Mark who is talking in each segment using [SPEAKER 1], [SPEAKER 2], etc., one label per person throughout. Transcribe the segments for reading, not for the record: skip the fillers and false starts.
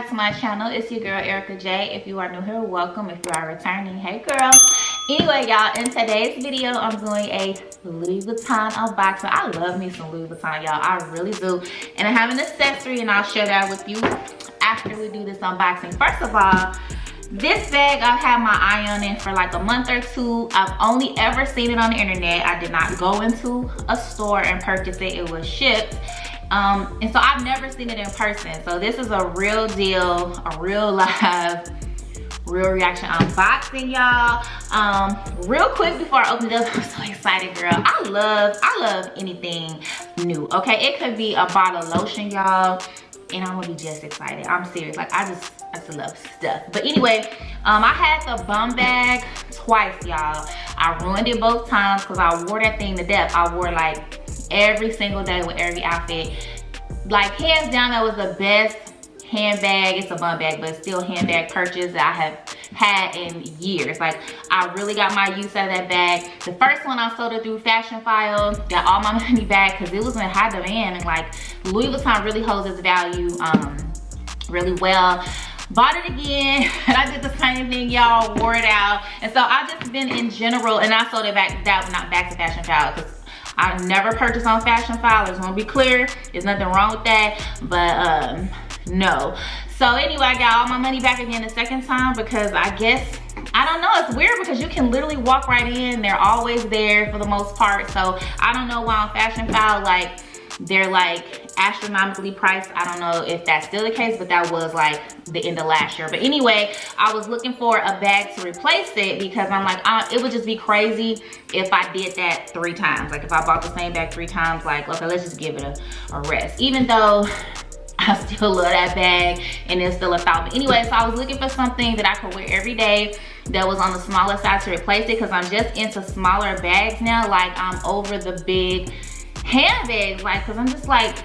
[SPEAKER 1] back to my channel. It's your girl Erica J. If you are new here, welcome. If you are returning, hey girl. Anyway, y'all, in today's video I'm doing a Louis Vuitton unboxing. I love me some Louis Vuitton, y'all. I really do. And I have an accessory and I'll share that with you after we do this unboxing. First of all, this bag I've had my eye on it for like a month or two. I've only ever seen it on the internet. I did not go into a store and purchase it. It was shipped. And so I've never seen it in person. So this is a real deal, a real live, real reaction unboxing, y'all. Real quick before I open it up, I'm so excited, girl. I love anything new, okay? It could be a bottle of lotion, y'all, and I'm gonna be just excited. I'm serious, like I just love stuff. But anyway, I had the bum bag twice, y'all. I ruined it both times because I wore that thing to death. I wore like every single day with every outfit. Like hands down, that was the best handbag. It's a bum bag, but it's still handbag purchase that I have had in years. Like I really got my use out of that bag. The first one I sold it through Fashion File, got all my money back because it was in high demand, and like Louis Vuitton really holds its value really well. Bought it again and I did the same thing, y'all, wore it out. And so I've just been in general, and I sold it back, not back to Fashion File, because I never purchased on Fashion File. I just want to be clear, there's nothing wrong with that, but no. So anyway, I got all my money back again the second time because I guess, I don't know, it's weird because you can literally walk right in. They're always there for the most part. So I don't know why on Fashion File, like, they're like astronomically priced. I don't know if that's still the case, but that was like the end of last year. But anyway, I was looking for a bag to replace it because I'm like, it would just be crazy if I did that 3 times. Like if I bought the same bag 3 times, like, okay, let's just give it a rest. Even though I still love that bag and it's still a thought. But anyway, so I was looking for something that I could wear every day that was on the smaller side to replace it, because I'm just into smaller bags now. Like I'm over the big handbags, like, because I'm just like,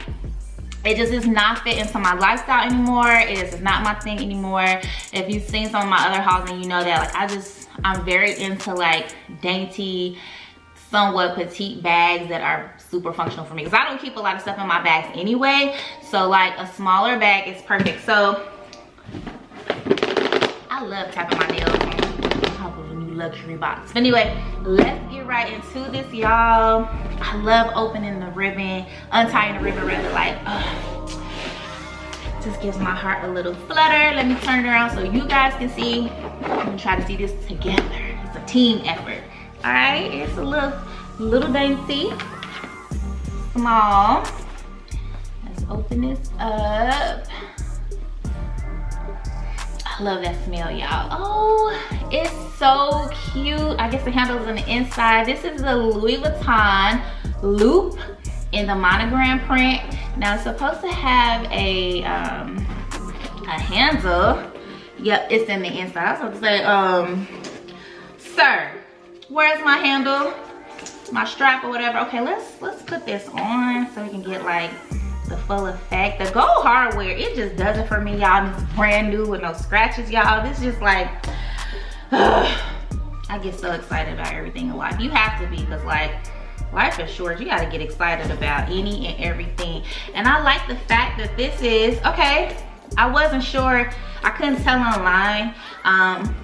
[SPEAKER 1] it just is not fit into my lifestyle anymore. It is not my thing anymore. If you've seen some of my other hauls, then you know that like I'm very into like dainty, somewhat petite bags that are super functional for me, because I don't keep a lot of stuff in my bags anyway. So like a smaller bag is perfect. So I love tapping my nails on top of a new luxury box. But anyway, let's get right into this, y'all. I love opening the ribbon, untying the ribbon rather, like just gives my heart a little flutter. Let me turn it around so you guys can see. I'm gonna try to see this together. It's a team effort. All right, it's a little dainty, small. Let's open this up. I love that smell, y'all. Oh, it's so cute. I guess the handle is on the inside. This is the Louis Vuitton Loop in the monogram print. Now it's supposed to have a handle. Yep, it's in the inside. I was supposed to say, sir, where's my handle? My strap or whatever. Okay, let's put this on so we can get like the full effect. The gold hardware, it just does it for me, y'all. It's brand new with no scratches, y'all. This is just like, I get so excited about everything in life. You have to be, because like life is short. You got to get excited about any and everything. And I like the fact that this is, okay, I wasn't sure, I couldn't tell online,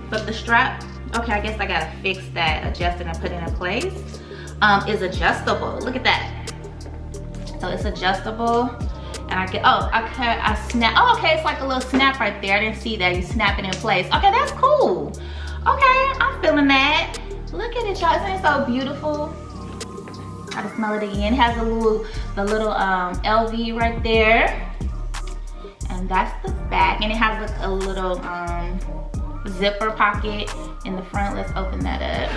[SPEAKER 1] but the strap, okay, I guess I gotta fix that, adjust it and put it in place, is adjustable. Look at that. So it's adjustable, and I get, oh, okay, I snap. Oh, okay, it's like a little snap right there. I didn't see that. You snap it in place. Okay, that's cool. Okay, I'm feeling that. Look at it, y'all. Isn't it so beautiful? Gotta smell it again. It has the little LV right there, and that's the back. And it has like a little zipper pocket in the front. Let's open that up.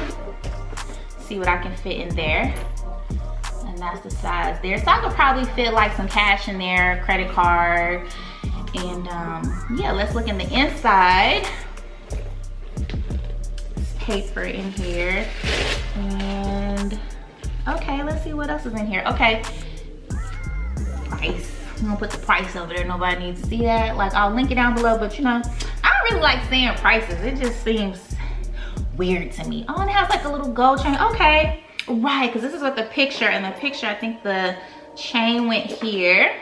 [SPEAKER 1] See what I can fit in there. And that's the size there. So I could probably fit like some cash in there, credit card. And yeah, let's look in the inside. There's paper in here. And okay, let's see what else is in here. Okay, price. I'm gonna put the price over there. Nobody needs to see that. Like, I'll link it down below, but you know, I don't really like saying prices. It just seems weird to me. Oh, and it has like a little gold chain. Okay. Right, because this is what the picture, and the picture, I think the chain went here.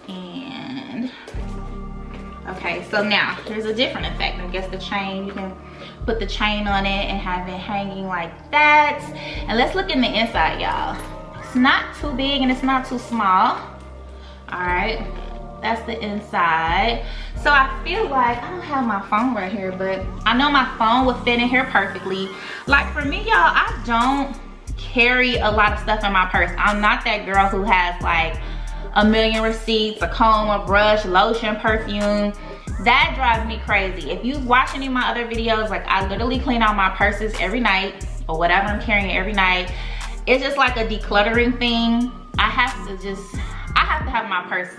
[SPEAKER 1] And Okay, so now there's a different effect. I guess the chain, you can put the chain on it and have it hanging like that. And let's look in the inside, y'all. It's not too big and it's not too small. All right, that's the inside. So I feel like, I don't have my phone right here, but I know my phone would fit in here perfectly. Like for me, y'all, I don't carry a lot of stuff in my purse. I'm not that girl who has like a million receipts, a comb, a brush, lotion, perfume. That drives me crazy. If you watch any of my other videos, like I literally clean out my purses every night or whatever I'm carrying every night. It's just like a decluttering thing. I have to have my purse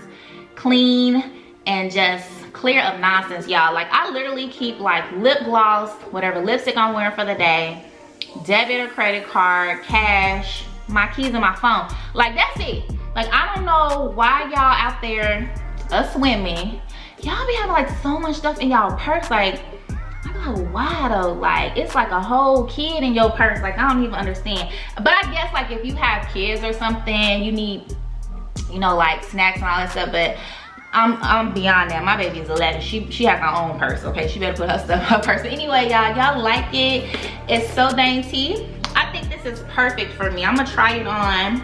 [SPEAKER 1] clean and just clear of nonsense, y'all. Like I literally keep like lip gloss, whatever lipstick I'm wearing for the day, debit or credit card, cash, my keys and my phone. Like that's it. Like I don't know why y'all out there swimming, y'all be having like so much stuff in y'all purse. Like I'm like, why though? Like it's like a whole kid in your purse. Like I don't even understand. But I guess like if you have kids or something, you need, you know, like snacks and all that stuff. But I'm beyond that. My baby is 11. She has her own purse. Okay, she better put her stuff in her purse. But anyway, y'all like it. It's so dainty. I think this is perfect for me. I'm gonna try it on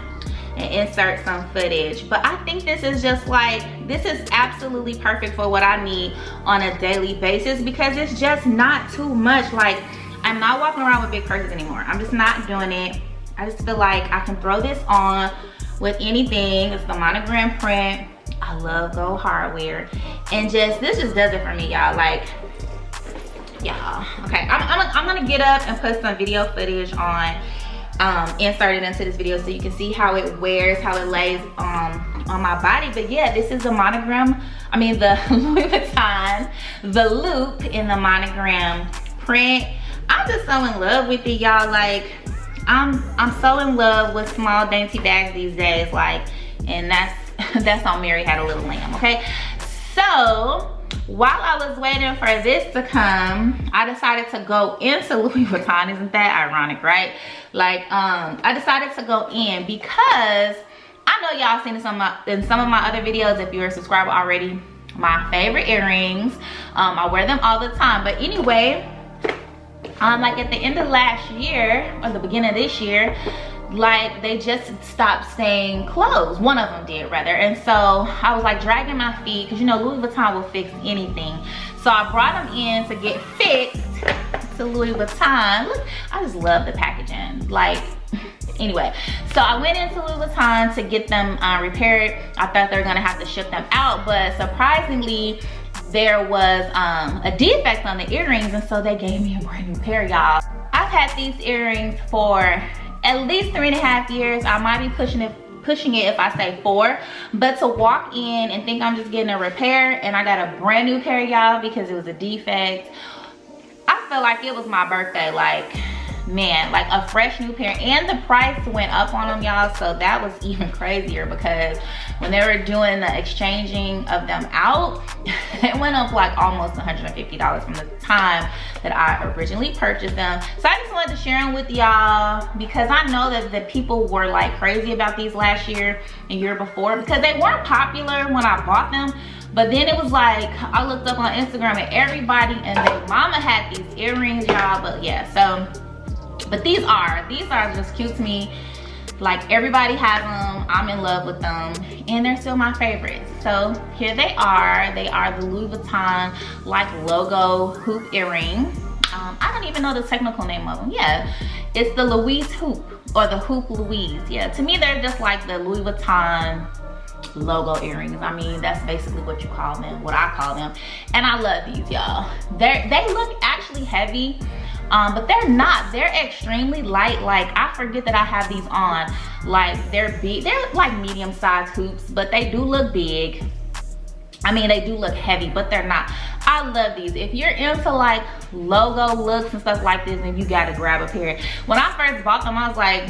[SPEAKER 1] and insert some footage. But I think this is just like, this is absolutely perfect for what I need on a daily basis, because it's just not too much. Like I'm not walking around with big purses anymore. I'm just not doing it. I just feel like I can throw this on with anything. It's the monogram print. I love gold hardware, and this just does it for me, y'all. Like, y'all, okay, I'm gonna get up and put some video footage on, insert it into this video so you can see how it wears, how it lays on my body. But yeah, this is the monogram, I mean the Louis Vuitton, the loop in the monogram print. I'm just so in love with it, y'all. Like I'm so in love with small dainty bags these days. Like, and that's on Mary Had a Little Lamb. Okay, so while I was waiting for this to come, I decided to go into Louis Vuitton. Isn't that ironic, right? Like I decided to go in because I know y'all seen in some of my other videos. If you're a subscriber already, my favorite earrings, I wear them all the time. But anyway, like at the end of last year or the beginning of this year, like they just stopped staying closed. One of them did, rather. And so I was like dragging my feet, because you know Louis Vuitton will fix anything. So I brought them in to get fixed to Louis Vuitton. Look, I just love the packaging. Like anyway, so I went into Louis Vuitton to get them repaired. I thought they were gonna have to ship them out, but surprisingly there was a defect on the earrings, and so they gave me a brand new pair, y'all. I've had these earrings for at least 3.5 years. I might be pushing it if I say 4. But to walk in and think I'm just getting a repair and I got a brand new pair, y'all, because it was a defect, I felt like it was my birthday. Like, man, like a fresh new pair. And the price went up on them, y'all, so that was even crazier, because when they were doing the exchanging of them out, it went up like almost $150 from the time that I originally purchased them. So I just wanted to share them with y'all, because I know that the people were like crazy about these last year and year before, because they weren't popular when I bought them. But then it was like, I looked up on Instagram and everybody and their mama had these earrings, y'all. But yeah, so, but these are just cute to me. Like everybody has them, I'm in love with them, and they're still my favorites. So here they are. They are the Louis Vuitton like logo hoop earring. I don't even know the technical name of them. Yeah, it's the Louise hoop, or the hoop Louise. Yeah, to me they're just like the Louis Vuitton logo earrings. I mean, that's basically what you call them, what I call them. And I love these, y'all. They look actually heavy, but they're not. They're extremely light. Like I forget that I have these on. Like they're big. They're like medium-sized hoops, but they do look big. I mean, they do look heavy, but they're not. I love these. If you're into like logo looks and stuff like this, then you gotta grab a pair. When I first bought them, I was like,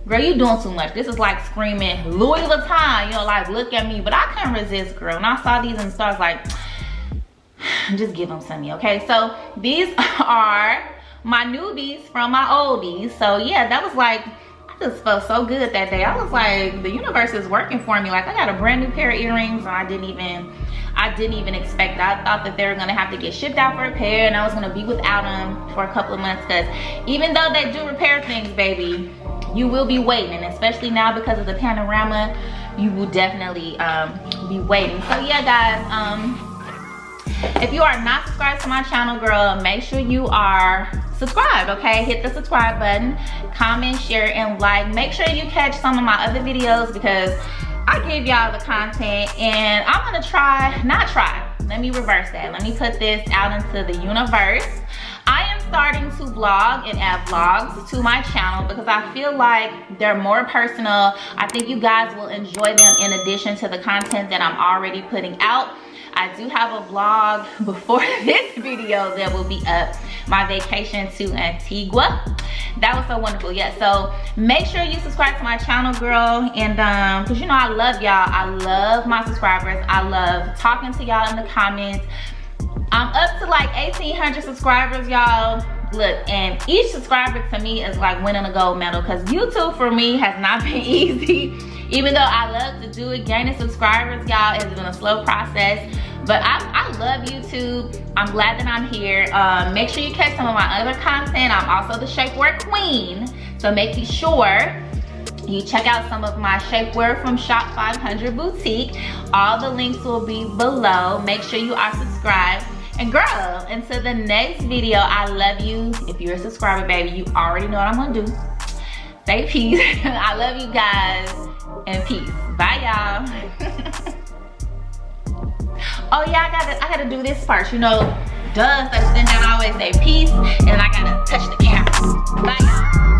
[SPEAKER 1] girl, you doing too much. This is like screaming Louis Vuitton, you know, like look at me. But I couldn't resist, girl. When I saw these in the store, I was like, just give them to me, okay? So these are my newbies from my oldies. So yeah, that was like, I I just felt so good that day. I was like, the universe is working for me. Like, I got a brand new pair of earrings and I didn't even expect that. I thought that they were gonna have to get shipped out for repair and I was gonna be without them for a couple of months, because even though they do repair things, baby, you will be waiting. And especially now because of the panorama, you will definitely be waiting. So yeah, guys, if you are not subscribed to my channel, girl, make sure you are subscribed, okay? Hit the subscribe button, comment, share, and like. Make sure you catch some of my other videos because I give y'all the content, and I'm gonna let me reverse that. Let me put this out into the universe. I am starting to vlog and add vlogs to my channel because I feel like they're more personal. I think you guys will enjoy them in addition to the content that I'm already putting out. I do have a vlog before this video that will be up, my vacation to Antigua. That was so wonderful. Yeah, so make sure you subscribe to my channel, girl, and because you know I love y'all. I love my subscribers. I love talking to y'all in the comments. I'm up to like 1,800 subscribers, y'all. Look, and each subscriber to me is like winning a gold medal, because YouTube for me has not been easy. Even though I love to do it, gaining subscribers, y'all, has been a slow process. But I love YouTube. I'm glad that I'm here. Make sure you catch some of my other content. I'm also the shapewear queen. So make sure you check out some of my shapewear from Shop 500 Boutique. All the links will be below. Make sure you are subscribed. And girl, until the next video, I love you. If you're a subscriber, baby, you already know what I'm gonna do. Say peace. I love you guys, and peace. Bye, y'all. Oh yeah, I gotta do this part. You know, duh, so then I always say peace, and I gotta touch the camera. Bye, y'all.